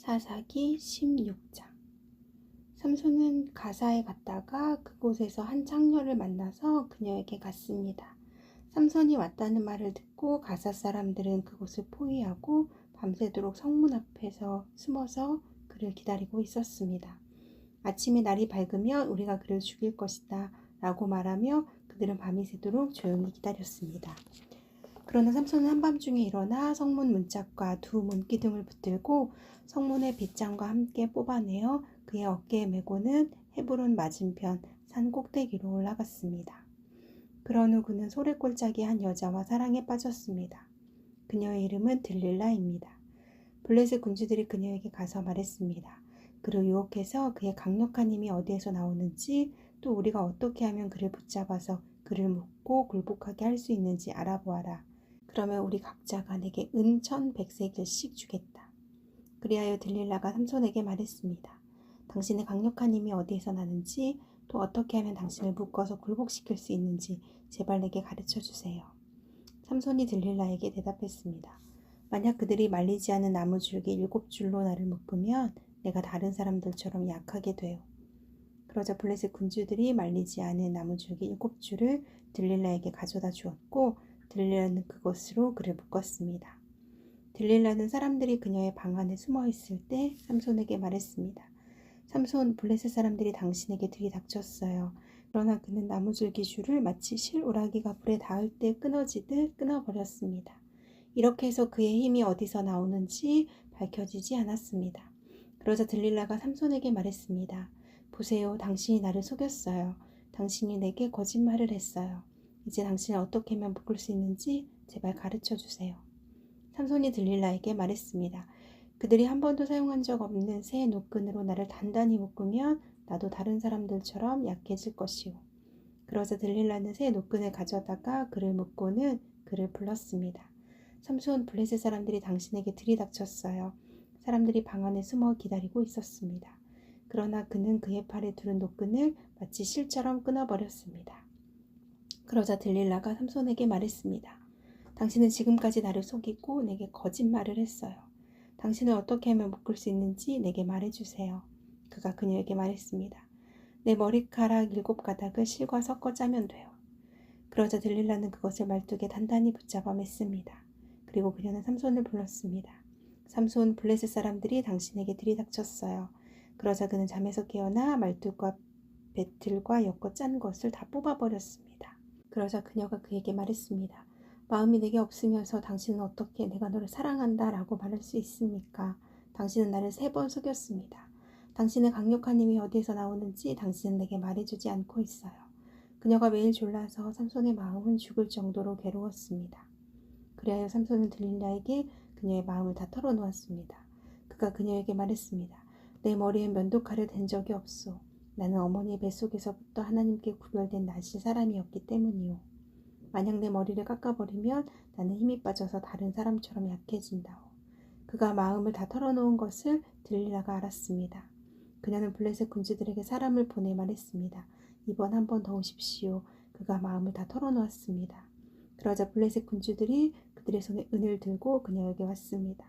사사기 16장. 삼손은 가사에 갔다가 그곳에서 한 창녀를 만나서 그녀에게 갔습니다. 삼손이 왔다는 말을 듣고 가사 사람들은 그곳을 포위하고 밤새도록 성문 앞에서 숨어서 그를 기다리고 있었습니다. 아침에 날이 밝으면 우리가 그를 죽일 것이다 라고 말하며 그들은 밤이 새도록 조용히 기다렸습니다. 그러나 삼손은 한밤중에 일어나 성문 문짝과 두 문기둥을 붙들고 성문의 빗장과 함께 뽑아내어 그의 어깨에 메고는 헤브론 맞은편 산 꼭대기로 올라갔습니다. 그런 후 그는 소래골짜기 한 여자와 사랑에 빠졌습니다. 그녀의 이름은 들릴라입니다. 블레셋 군주들이 그녀에게 가서 말했습니다. 그를 유혹해서 그의 강력한 힘이 어디에서 나오는지, 또 우리가 어떻게 하면 그를 붙잡아서 그를 묶고 굴복하게 할 수 있는지 알아보아라. 그러면 우리 각자가 내게 은 1,100세겔씩 주겠다. 그리하여 들릴라가 삼손에게 말했습니다. 당신의 강력한 힘이 어디에서 나는지, 또 어떻게 하면 당신을 묶어서 굴복시킬 수 있는지 제발 내게 가르쳐 주세요. 삼손이 들릴라에게 대답했습니다. 만약 그들이 말리지 않은 나무줄기 7줄로 나를 묶으면 내가 다른 사람들처럼 약하게 돼요. 그러자 블레셋 군주들이 말리지 않은 나무줄기 7줄을 들릴라에게 가져다 주었고, 들릴라는 그것으로 그를 묶었습니다. 들릴라는 사람들이 그녀의 방 안에 숨어 있을 때 삼손에게 말했습니다. 삼손, 블레셋 사람들이 당신에게 들이닥쳤어요. 그러나 그는 나무줄기 줄을 마치 실오라기가 불에 닿을 때 끊어지듯 끊어버렸습니다. 이렇게 해서 그의 힘이 어디서 나오는지 밝혀지지 않았습니다. 그러자 들릴라가 삼손에게 말했습니다. 보세요, 당신이 나를 속였어요. 당신이 내게 거짓말을 했어요. 이제 당신을 어떻게 하면 묶을 수 있는지 제발 가르쳐 주세요. 삼손이 들릴라에게 말했습니다. 그들이 한 번도 사용한 적 없는 새 노끈으로 나를 단단히 묶으면 나도 다른 사람들처럼 약해질 것이오. 그러자 들릴라는 새 노끈을 가져다가 그를 묶고는 그를 불렀습니다. 삼손, 블레셋 사람들이 당신에게 들이닥쳤어요. 사람들이 방 안에 숨어 기다리고 있었습니다. 그러나 그는 그의 팔에 두른 노끈을 마치 실처럼 끊어버렸습니다. 그러자 들릴라가 삼손에게 말했습니다. 당신은 지금까지 나를 속이고 내게 거짓말을 했어요. 당신을 어떻게 하면 묶을 수 있는지 내게 말해주세요. 그가 그녀에게 말했습니다. 내 머리카락 7가닥을 실과 섞어 짜면 돼요. 그러자 들릴라는 그것을 말뚝에 단단히 붙잡아 맸습니다. 그리고 그녀는 삼손을 불렀습니다. 삼손, 블레셋 사람들이 당신에게 들이닥쳤어요. 그러자 그는 잠에서 깨어나 말뚝과 배틀과 엮어 짠 것을 다 뽑아버렸습니다. 그러자 그녀가 그에게 말했습니다. 마음이 내게 없으면서 당신은 어떻게 내가 너를 사랑한다 라고 말할 수 있습니까? 당신은 나를 3번 속였습니다. 당신의 강력한 힘이 어디에서 나오는지 당신은 내게 말해주지 않고 있어요. 그녀가 매일 졸라서 삼손의 마음은 죽을 정도로 괴로웠습니다. 그리하여 삼손은 들릴라에게 그녀의 마음을 다 털어놓았습니다. 그가 그녀에게 말했습니다. 내 머리엔 면도칼을 댄 적이 없소. 나는 어머니의 뱃속에서부터 하나님께 구별된 나실 사람이었기 때문이오. 만약 내 머리를 깎아버리면 나는 힘이 빠져서 다른 사람처럼 약해진다오. 그가 마음을 다 털어놓은 것을 들릴라가 알았습니다. 그녀는 블레셋 군주들에게 사람을 보내 말했습니다. 이번 한 번 더 오십시오. 그가 마음을 다 털어놓았습니다. 그러자 블레셋 군주들이 그들의 손에 은을 들고 그녀에게 왔습니다.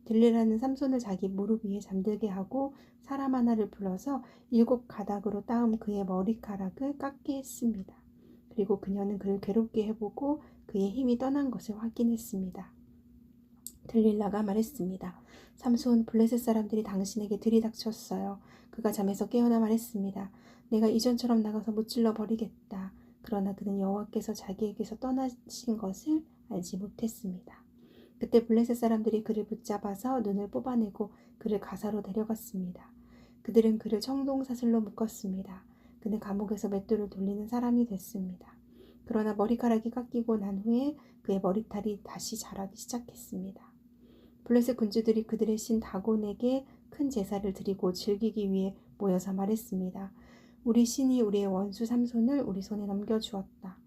들릴라는 삼손을 자기 무릎 위에 잠들게 하고 사람 하나를 불러서 7가닥으로 따은 그의 머리카락을 깎게 했습니다. 그리고 그녀는 그를 괴롭게 해보고 그의 힘이 떠난 것을 확인했습니다. 들릴라가 말했습니다. 삼손, 블레셋 사람들이 당신에게 들이닥쳤어요. 그가 잠에서 깨어나 말했습니다. 내가 이전처럼 나가서 무찔러 버리겠다. 그러나 그는 여호와께서 자기에게서 떠나신 것을 알지 못했습니다. 그때 블레셋 사람들이 그를 붙잡아서 눈을 뽑아내고 그를 가사로 데려갔습니다. 그들은 그를 청동사슬로 묶었습니다. 그는 감옥에서 맷돌을 돌리는 사람이 됐습니다. 그러나 머리카락이 깎이고 난 후에 그의 머리털이 다시 자라기 시작했습니다. 블레셋 군주들이 그들의 신 다곤에게 큰 제사를 드리고 즐기기 위해 모여서 말했습니다. 우리 신이 우리의 원수 삼손을 우리 손에 넘겨주었다.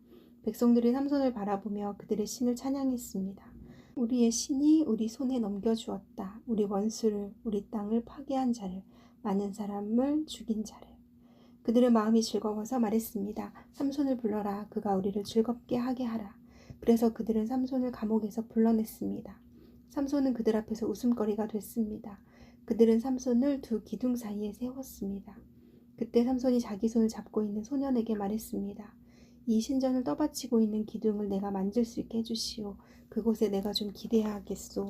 백성들이 삼손을 바라보며 그들의 신을 찬양했습니다. 우리의 신이 우리 손에 넘겨주었다. 우리 원수를, 우리 땅을 파괴한 자를, 많은 사람을 죽인 자를. 그들의 마음이 즐거워서 말했습니다. 삼손을 불러라. 그가 우리를 즐겁게 하게 하라. 그래서 그들은 삼손을 감옥에서 불러냈습니다. 삼손은 그들 앞에서 웃음거리가 됐습니다. 그들은 삼손을 두 기둥 사이에 세웠습니다. 그때 삼손이 자기 손을 잡고 있는 소년에게 말했습니다. 이 신전을 떠받치고 있는 기둥을 내가 만질 수 있게 해주시오. 그곳에 내가 좀 기대하겠소.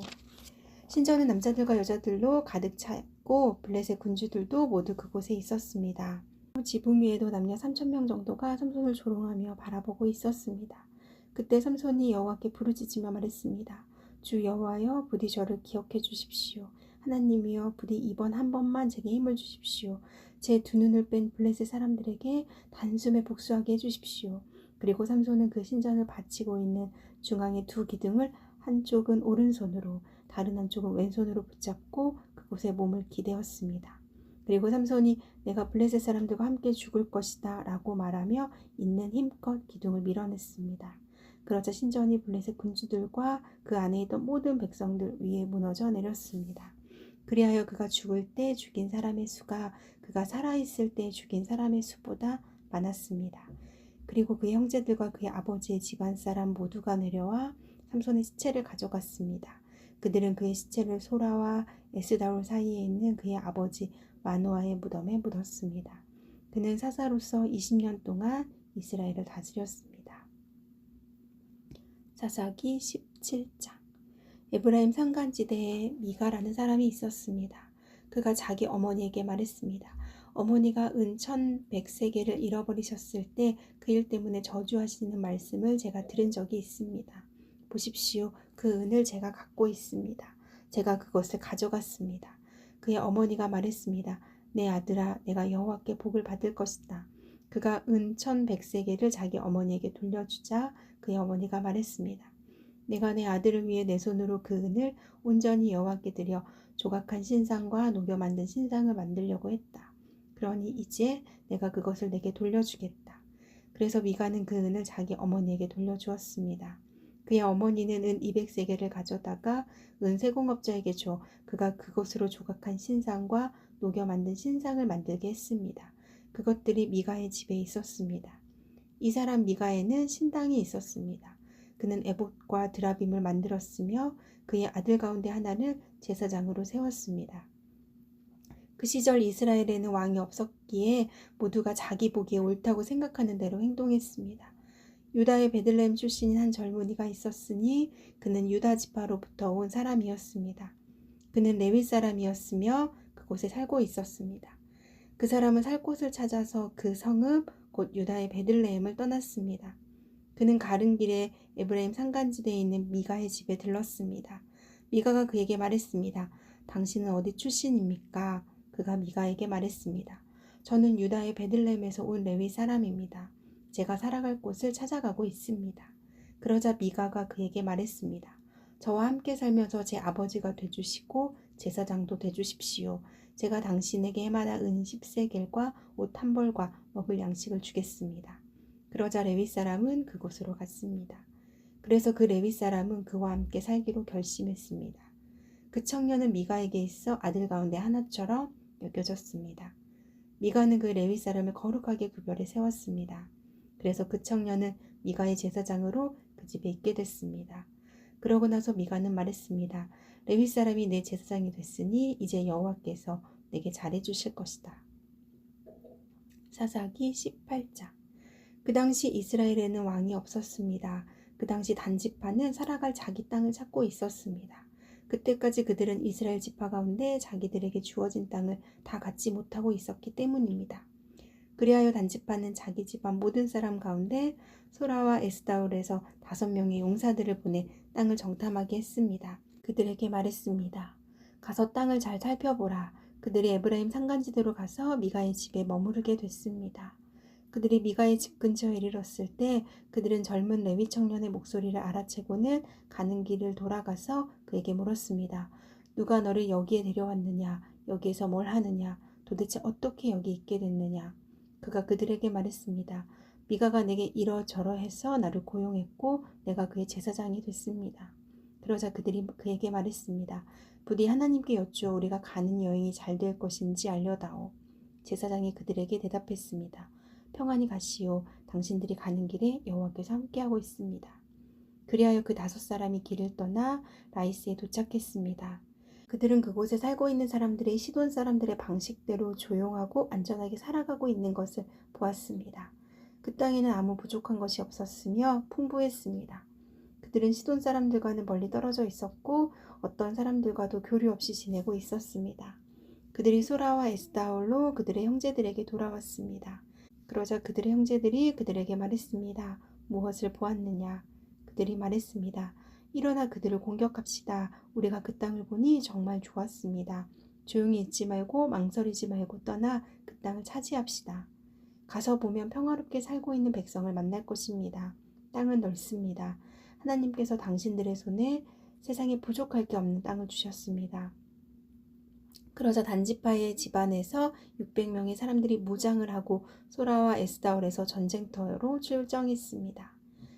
신전은 남자들과 여자들로 가득 찼고 블레셋 군주들도 모두 그곳에 있었습니다. 지붕 위에도 남녀 3,000명 정도가 삼손을 조롱하며 바라보고 있었습니다. 그때 삼손이 여호와께 부르짖으며 말했습니다. 주 여호와여, 부디 저를 기억해 주십시오. 하나님이여, 부디 이번 한 번만 제게 힘을 주십시오. 제 두 눈을 뺀 블레셋 사람들에게 단숨에 복수하게 해주십시오. 그리고 삼손은 그 신전을 바치고 있는 중앙의 두 기둥을 한쪽은 오른손으로 다른 한쪽은 왼손으로 붙잡고 그곳에 몸을 기대었습니다. 그리고 삼손이 내가 블레셋 사람들과 함께 죽을 것이다 라고 말하며 있는 힘껏 기둥을 밀어냈습니다. 그러자 신전이 블레셋 군주들과 그 안에 있던 모든 백성들 위에 무너져 내렸습니다. 그리하여 그가 죽을 때 죽인 사람의 수가 그가 살아있을 때 죽인 사람의 수보다 많았습니다. 그리고 그의 형제들과 그의 아버지의 집안 사람 모두가 내려와 삼손의 시체를 가져갔습니다. 그들은 그의 시체를 소라와 에스다올 사이에 있는 그의 아버지 마노아의 무덤에 묻었습니다. 그는 사사로서 20년 동안 이스라엘을 다스렸습니다. 사사기 17장. 에브라임 산간지대에 미가라는 사람이 있었습니다. 그가 자기 어머니에게 말했습니다. 어머니가 은 1,100세겔을 잃어버리셨을 때 그 일 때문에 저주하시는 말씀을 제가 들은 적이 있습니다. 보십시오. 그 은을 제가 갖고 있습니다. 제가 그것을 가져갔습니다. 그의 어머니가 말했습니다. 내 아들아, 내가 여호와께 복을 받을 것이다. 그가 은 1,100세겔을 자기 어머니에게 돌려주자 그의 어머니가 말했습니다. 내가 내 아들을 위해 내 손으로 그 은을 온전히 여호와께 드려 조각한 신상과 녹여 만든 신상을 만들려고 했다. 그러니 이제 내가 그것을 내게 돌려주겠다. 그래서 미가는 그 은을 자기 어머니에게 돌려주었습니다. 그의 어머니는 은 200세겔을 가져다가 은 세공업자에게 줘 그가 그것으로 조각한 신상과 녹여 만든 신상을 만들게 했습니다. 그것들이 미가의 집에 있었습니다. 이 사람 미가에는 신당이 있었습니다. 그는 에봇과 드라빔을 만들었으며 그의 아들 가운데 하나를 제사장으로 세웠습니다. 그 시절 이스라엘에는 왕이 없었기에 모두가 자기 보기에 옳다고 생각하는 대로 행동했습니다. 유다의 베들레헴 출신인 한 젊은이가 있었으니 그는 유다 지파로부터 온 사람이었습니다. 그는 레위 사람이었으며 그곳에 살고 있었습니다. 그 사람은 살 곳을 찾아서 그 성읍 곧 유다의 베들레헴을 떠났습니다. 그는 가는 길에 에브라임 산간지대에 있는 미가의 집에 들렀습니다. 미가가 그에게 말했습니다. 당신은 어디 출신입니까? 그가 미가에게 말했습니다. 저는 유다의 베들레헴에서 온 레위 사람입니다. 제가 살아갈 곳을 찾아가고 있습니다. 그러자 미가가 그에게 말했습니다. 저와 함께 살면서 제 아버지가 되주시고 제사장도 되주십시오. 제가 당신에게 해마다 은 10세겔과 옷 한 벌과 먹을 양식을 주겠습니다. 그러자 레위 사람은 그곳으로 갔습니다. 그래서 그 레위 사람은 그와 함께 살기로 결심했습니다. 그 청년은 미가에게 있어 아들 가운데 하나처럼 여겨졌습니다. 미가는 그 레위 사람을 거룩하게 구별해 세웠습니다. 그래서 그 청년은 미가의 제사장으로 그 집에 있게 됐습니다. 그러고 나서 미가는 말했습니다. 레위 사람이 내 제사장이 됐으니 이제 여호와께서 내게 잘해주실 것이다. 사사기 18장. 그 당시 이스라엘에는 왕이 없었습니다. 그 당시 단지파는 살아갈 자기 땅을 찾고 있었습니다. 그때까지 그들은 이스라엘 지파 가운데 자기들에게 주어진 땅을 다 갖지 못하고 있었기 때문입니다. 그리하여 단지파는 자기 집안 모든 사람 가운데 소라와 에스다올에서 5명의 용사들을 보내 땅을 정탐하게 했습니다. 그들에게 말했습니다. 가서 땅을 잘 살펴보라. 그들이 에브라임 산간지대로 가서 미가의 집에 머무르게 됐습니다. 그들이 미가의 집 근처에 이르렀을 때 그들은 젊은 레위 청년의 목소리를 알아채고는 가는 길을 돌아가서 그에게 물었습니다. 누가 너를 여기에 데려왔느냐? 여기에서 뭘 하느냐? 도대체 어떻게 여기 있게 됐느냐? 그가 그들에게 말했습니다. 미가가 내게 이러저러해서 나를 고용했고 내가 그의 제사장이 됐습니다. 그러자 그들이 그에게 말했습니다. 부디 하나님께 여쭈어 우리가 가는 여행이 잘 될 것인지 알려다오. 제사장이 그들에게 대답했습니다. 평안히 가시오. 당신들이 가는 길에 여호와께서 함께하고 있습니다. 그리하여 그 5 사람이 길을 떠나 라이스에 도착했습니다. 그들은 그곳에 살고 있는 사람들이 시돈 사람들의 방식대로 조용하고 안전하게 살아가고 있는 것을 보았습니다. 그 땅에는 아무 부족한 것이 없었으며 풍부했습니다. 그들은 시돈 사람들과는 멀리 떨어져 있었고 어떤 사람들과도 교류 없이 지내고 있었습니다. 그들이 소라와 에스다올로 그들의 형제들에게 돌아왔습니다. 그러자 그들의 형제들이 그들에게 말했습니다. 무엇을 보았느냐? 그들이 말했습니다. 일어나 그들을 공격합시다. 우리가 그 땅을 보니 정말 좋았습니다. 조용히 있지 말고 망설이지 말고 떠나 그 땅을 차지합시다. 가서 보면 평화롭게 살고 있는 백성을 만날 것입니다. 땅은 넓습니다. 하나님께서 당신들의 손에 세상에 부족할 게 없는 땅을 주셨습니다. 그러자 단지파의 집안에서 600명의 사람들이 무장을 하고 소라와 에스다올에서 전쟁터로 출정했습니다.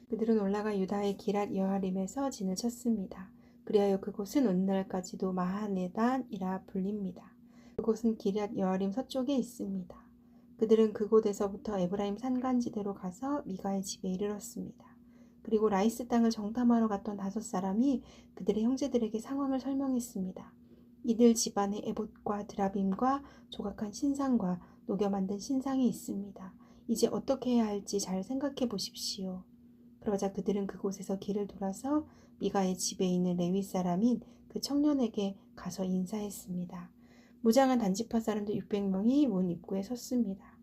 그들은 올라가 유다의 기랏 여아림에서 진을 쳤습니다. 그리하여 그곳은 오늘날까지도 마하네단이라 불립니다. 그곳은 기랏 여아림 서쪽에 있습니다. 그들은 그곳에서부터 에브라임 산간지대로 가서 미가의 집에 이르렀습니다. 그리고 라이스 땅을 정탐하러 갔던 5사람이 그들의 형제들에게 상황을 설명했습니다. 이들 집안에 에봇과 드라빔과 조각한 신상과 녹여 만든 신상이 있습니다. 이제 어떻게 해야 할지 잘 생각해 보십시오. 그러자 그들은 그곳에서 길을 돌아서 미가의 집에 있는 레위 사람인 그 청년에게 가서 인사했습니다. 무장한 단지파 사람들 600명이 문 입구에 섰습니다.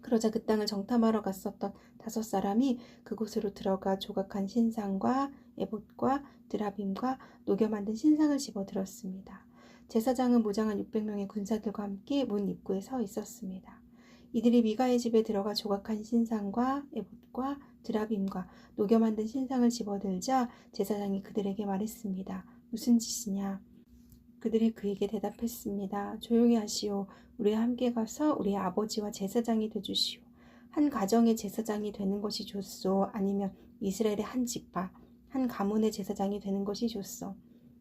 그러자 그 땅을 정탐하러 갔었던 5사람이 그곳으로 들어가 조각한 신상과 에봇과 드라빔과 녹여 만든 신상을 집어들었습니다. 제사장은 무장한 600명의 군사들과 함께 문 입구에 서 있었습니다. 이들이 미가의 집에 들어가 조각한 신상과 에봇과 드라빔과 녹여 만든 신상을 집어들자 제사장이 그들에게 말했습니다. 무슨 짓이냐? 그들이 그에게 대답했습니다. 조용히 하시오. 우리와 함께 가서 우리의 아버지와 제사장이 되주시오. 한 가정의 제사장이 되는 것이 좋소. 아니면 이스라엘의 한 지파, 한 가문의 제사장이 되는 것이 좋소.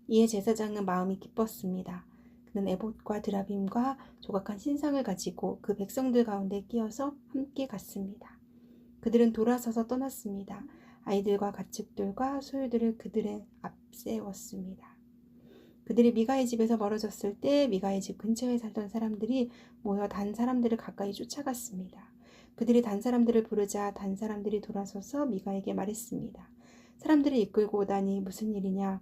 이에 제사장은 마음이 기뻤습니다. 그는 에봇과 드라빔과 조각한 신상을 가지고 그 백성들 가운데 끼어서 함께 갔습니다. 그들은 돌아서서 떠났습니다. 아이들과 가축들과 소유들을 그들의 앞세웠습니다. 그들이 미가의 집에서 멀어졌을 때 미가의 집 근처에 살던 사람들이 모여 단 사람들을 가까이 쫓아갔습니다. 그들이 단 사람들을 부르자 단 사람들이 돌아서서 미가에게 말했습니다. 사람들을 이끌고 오다니 무슨 일이냐?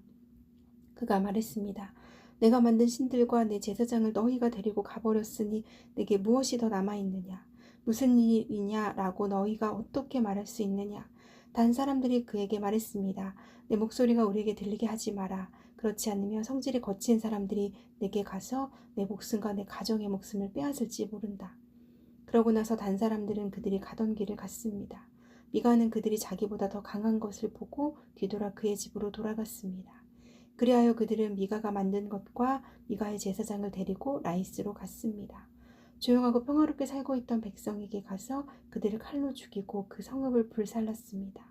그가 말했습니다. 내가 만든 신들과 내 제사장을 너희가 데리고 가버렸으니 내게 무엇이 더 남아있느냐? 무슨 일이냐라고 너희가 어떻게 말할 수 있느냐? 단 사람들이 그에게 말했습니다. 내 목소리가 우리에게 들리게 하지 마라. 그렇지 않으면 성질이 거친 사람들이 내게 가서 내 목숨과 내 가정의 목숨을 빼앗을지 모른다. 그러고 나서 단 사람들은 그들이 가던 길을 갔습니다. 미가는 그들이 자기보다 더 강한 것을 보고 뒤돌아 그의 집으로 돌아갔습니다. 그리하여 그들은 미가가 만든 것과 미가의 제사장을 데리고 라이스로 갔습니다. 조용하고 평화롭게 살고 있던 백성에게 가서 그들을 칼로 죽이고 그 성읍을 불살랐습니다.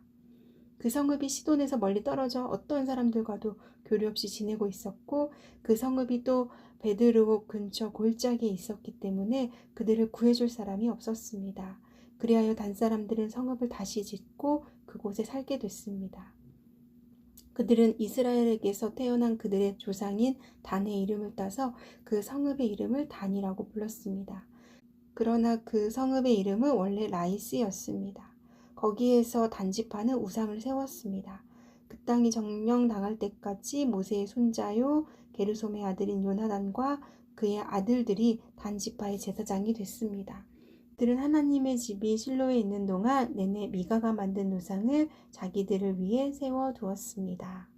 그 성읍이 시돈에서 멀리 떨어져 어떤 사람들과도 교류 없이 지내고 있었고 그 성읍이 또 베드르옥 근처 골짜기에 있었기 때문에 그들을 구해줄 사람이 없었습니다. 그리하여 단 사람들은 성읍을 다시 짓고 그곳에 살게 됐습니다. 그들은 이스라엘에게서 태어난 그들의 조상인 단의 이름을 따서 그 성읍의 이름을 단이라고 불렀습니다. 그러나 그 성읍의 이름은 원래 라이스였습니다. 거기에서 단지파는 우상을 세웠습니다. 그 땅이 점령당할 때까지 모세의 손자요 게르솜의 아들인 요나단과 그의 아들들이 단지파의 제사장이 됐습니다. 그들은 하나님의 집이 실로에 있는 동안 내내 미가가 만든 우상을 자기들을 위해 세워두었습니다.